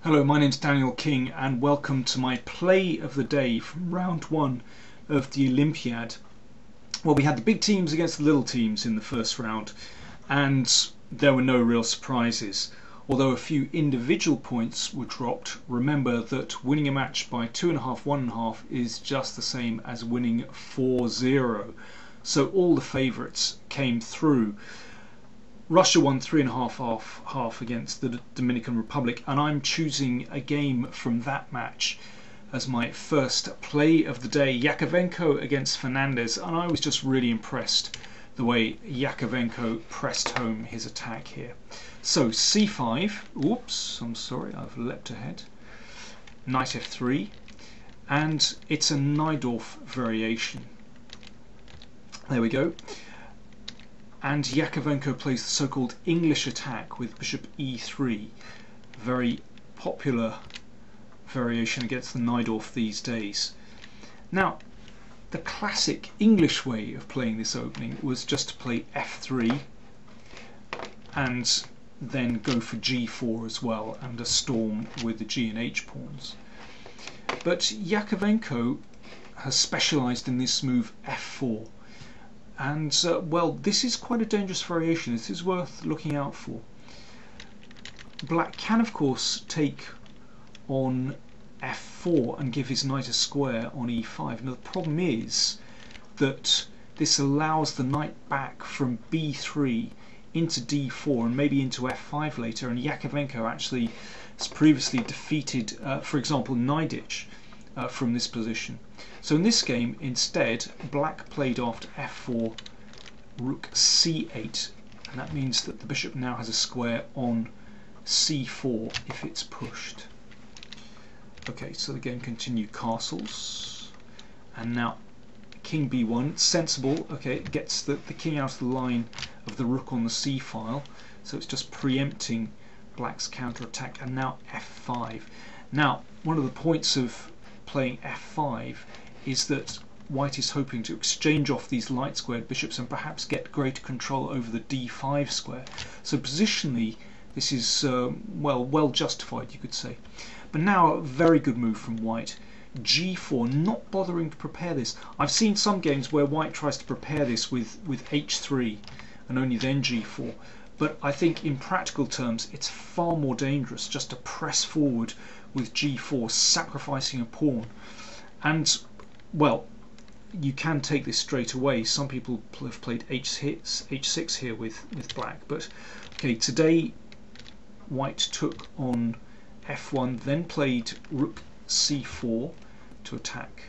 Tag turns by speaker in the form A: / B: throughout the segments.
A: Hello, my name's Daniel King and welcome to my play of the day from round one of the Olympiad. Well, we had the big teams against the little teams in the first round and there were no real surprises. Although a few individual points were dropped, remember that winning a match by 2.5, 1.5 is just the same as winning 4-0. So all the favourites came through. Russia won 3.5 half against the Dominican Republic, and I'm choosing a game from that match as my first play of the day. Jakovenko against Fernandez, and I was just really impressed the way Jakovenko pressed home his attack here. So c5, oops, I'm sorry, I've leapt ahead. Knight f3, and it's a Najdorf variation. There we go. And Jakovenko plays the so-called English attack with bishop e3, very popular variation against the Najdorf these days. Now, the classic English way of playing this opening was just to play f3 and then go for g4 as well and a storm with the g and h pawns. But Jakovenko has specialised in this move f4. And well, this is quite a dangerous variation. This is worth looking out for. Black can of course take on f4 and give his knight a square on e5. Now the problem is that this allows the knight back from b3 into d4 and maybe into f5 later, and Jakovenko actually has previously defeated, for example, Najdorf from this position. So in this game, instead, black played after f4, rook c8, and that means that the bishop now has a square on c4 if it's pushed. Okay, so the game continued castles, and now king b1, sensible. Okay, it gets the king out of the line of the rook on the c file, so it's just preempting black's counter-attack, and now f5. Now, one of the points of playing f5 is that white is hoping to exchange off these light squared bishops and perhaps get greater control over the d5 square. So positionally this is well justified, you could say. But now a very good move from white. g4, not bothering to prepare this. I've seen some games where white tries to prepare this with h3 and only then g4. But I think in practical terms it's far more dangerous just to press forward with g4, sacrificing a pawn. And well, you can take this straight away. Some people have played h6 here with black, but okay, today white took on f1, then played rook c4 to attack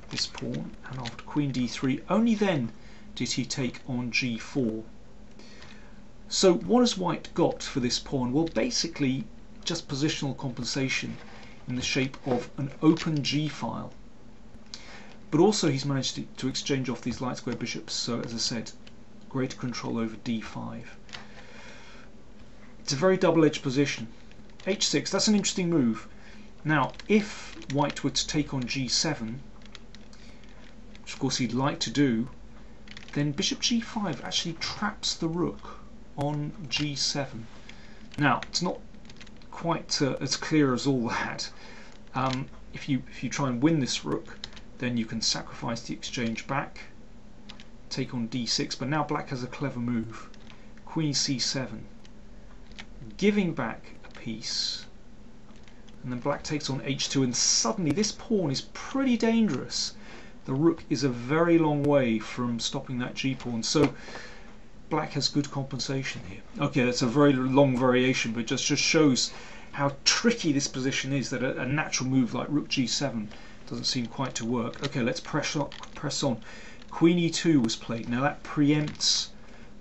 A: this pawn, and after queen d3 only then did he take on g4. So what has white got for this pawn? Well, basically just positional compensation in the shape of an open g file. But also he's managed to exchange off these light square bishops, so as I said, greater control over d5. It's a very double-edged position. h6, that's an interesting move. Now, if white were to take on g7, which of course he'd like to do, then bishop g5 actually traps the rook on g7. Now, it's not quite as clear as all that. If you try and win this rook, then you can sacrifice the exchange back, take on d6, but now black has a clever move. Queen c7, giving back a piece, and then black takes on h2, and suddenly this pawn is pretty dangerous. The rook is a very long way from stopping that g-pawn, so black has good compensation here. Okay, that's a very long variation, but it just shows how tricky this position is, that a natural move like rook g7 doesn't seem quite to work. Okay, let's press on. Queen e2 was played. Now that preempts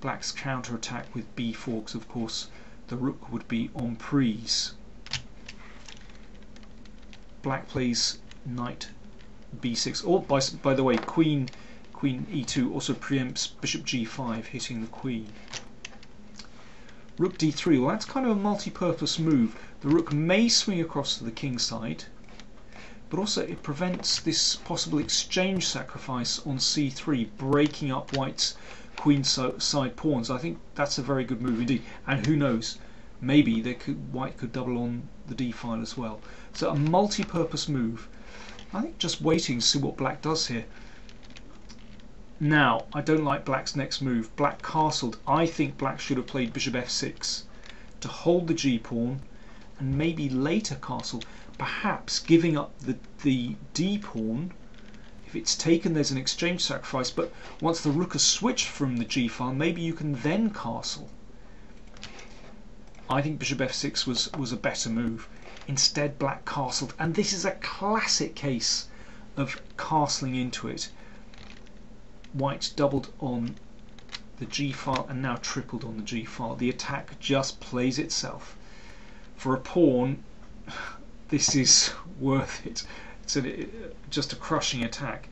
A: black's counter-attack with b4, because of course the rook would be en prise. Black plays knight b6. Oh, by the way, queen e2 also preempts bishop g5, hitting the queen. Rook d3, well, that's kind of a multi-purpose move. The rook may swing across to the king side, but also it prevents this possible exchange sacrifice on c3, breaking up white's queen side pawns. I think that's a very good move indeed. And who knows, maybe white could double on the d file as well. So a multi-purpose move. I think just waiting to see what black does here. Now, I don't like black's next move. Black castled. I think black should have played bishop f6 to hold the g-pawn and maybe later castle, perhaps giving up the d-pawn. If it's taken, there's an exchange sacrifice, but once the rook has switched from the g-file, maybe you can then castle. I think bishop f6 was a better move. Instead, black castled, and this is a classic case of castling into it. White doubled on the g-file and now tripled on the g-file. The attack just plays itself. For a pawn, this is worth it. It's just a crushing attack.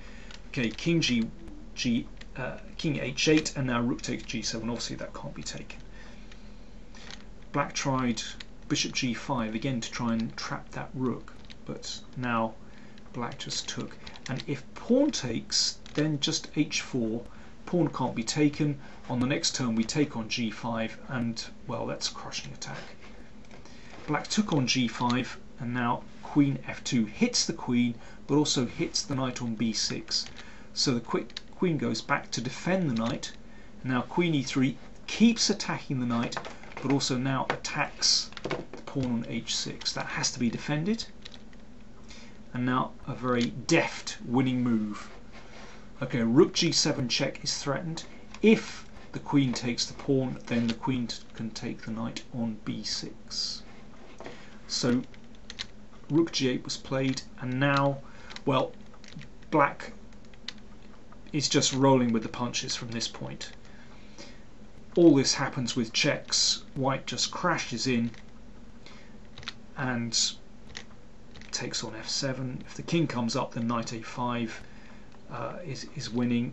A: Okay, king king h8, and now rook takes g7. Obviously that can't be taken. Black tried bishop g5 again to try and trap that rook, but now black just took. And if pawn takes, then just h4. Pawn can't be taken. On the next turn we take on g5, and well, that's a crushing attack. Black took on g5, and now queen f2 hits the queen, but also hits the knight on b6. So the queen goes back to defend the knight. Now queen e3 keeps attacking the knight, but also now attacks the pawn on h6. That has to be defended. And now a very deft winning move. Okay, rook g7 check is threatened. If the queen takes the pawn, then the queen can take the knight on b6. So rook g8 was played, and now, well, black is just rolling with the punches from this point. All this happens with checks. White just crashes in and takes on f7. If the king comes up, then knight a5 is winning.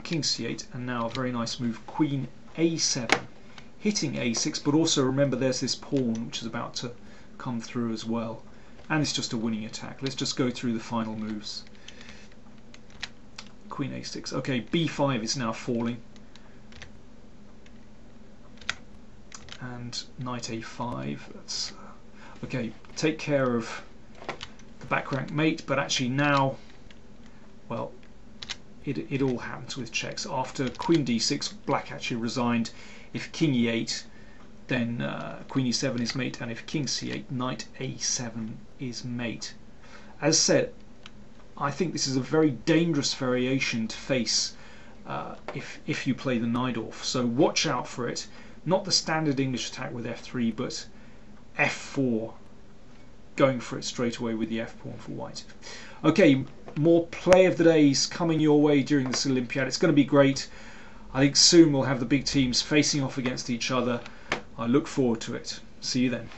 A: King c8, and now a very nice move, queen a7, hitting a6, but also remember there's this pawn which is about to come through as well, and it's just a winning attack. Let's just go through the final moves. Queen a6. Okay, b5 is now falling, and knight a5. That's okay. Take care of the back rank mate, but actually now, well, it all happens with checks. After queen d6, black actually resigned. If king e8, then queen e7 is mate, and if king c8, knight a7 is mate. As said, I think this is a very dangerous variation to face if you play the Najdorf. So watch out for it. Not the standard English attack with f3, but f4, going for it straight away with the f pawn for white. Okay, more play of the days coming your way during this Olympiad. It's going to be great. I think soon we'll have the big teams facing off against each other. I look forward to it. See you then.